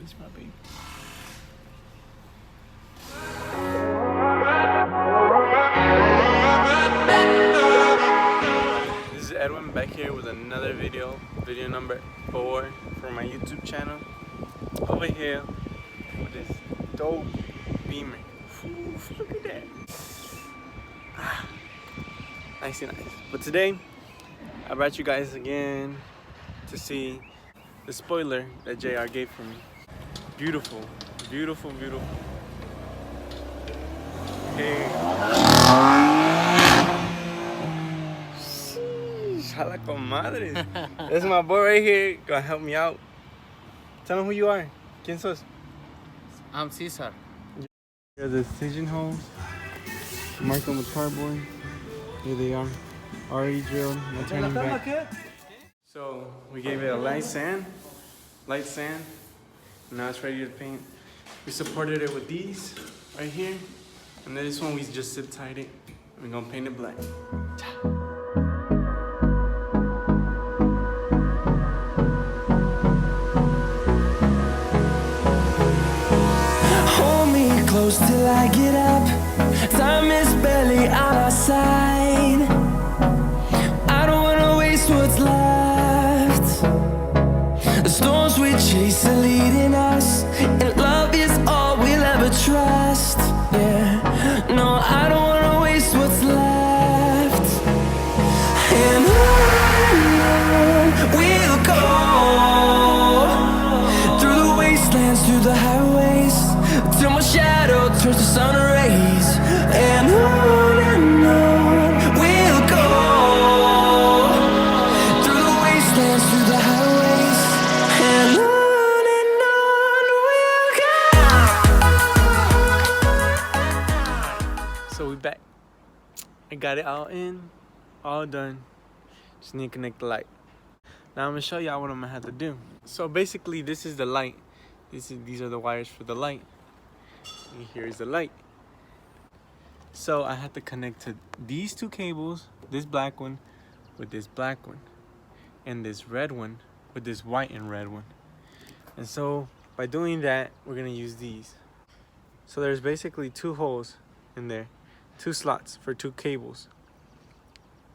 This is my baby. This is Edwin back here with another video number 4 for my YouTube channel. Over here with this dope Beamer. Oof, look at that. Nice and nice. But today I brought you guys again to see the spoiler that JR gave for me. Beautiful, beautiful, beautiful. Hey. Jala comadres. This is my boy right here. Gonna help me out. Tell him who you are. ¿Quién sos? I'm Cesar. Here are the decision holes. Mark them with cardboard. Here they are. Already drilled. No turning back. So we gave it a light sand. Now it's ready to paint. We supported it with these right here. And then this one we just zip tied it. We're gonna paint it black. Hold me close till I get up. Time is barely on our side. I don't wanna waste what's left. The storms we chase are leading us, and love is all we'll ever trust. Yeah, no, I don't wanna waste what's left. And on we'll go, through the wastelands, through the highways, till my shadow turns to sun rays. And on we'll go, through the wastelands, through the highways, and on we'll go. So we back. I got it all in, all done. Just need to connect the light. Now I'm gonna show y'all what I'm gonna have to do. So basically this is the light. These are the wires for the light. And here's the light. So I had to connect to these two cables, this black one with this black one, and this red one with this white and red one. And so by doing that, we're gonna use these. So there's basically 2 holes in there, 2 slots for 2 cables.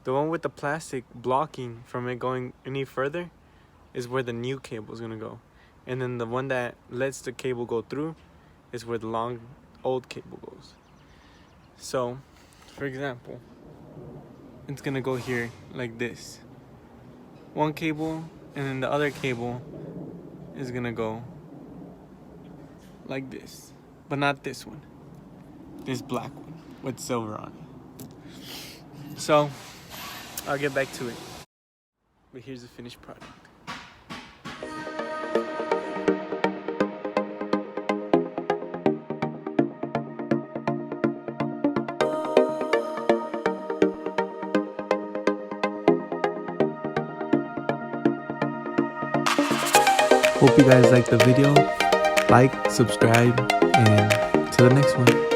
The one with the plastic blocking from it going any further is where the new cable is gonna go. And then the one that lets the cable go through is where the long old cable goes. So, for example, it's gonna go here like this. One cable, and then the other cable is gonna go like this. But not this one. This black one with silver on it. So, I'll get back to it. But here's the finished product. Hope you guys liked the video. Like, subscribe, and to the next one.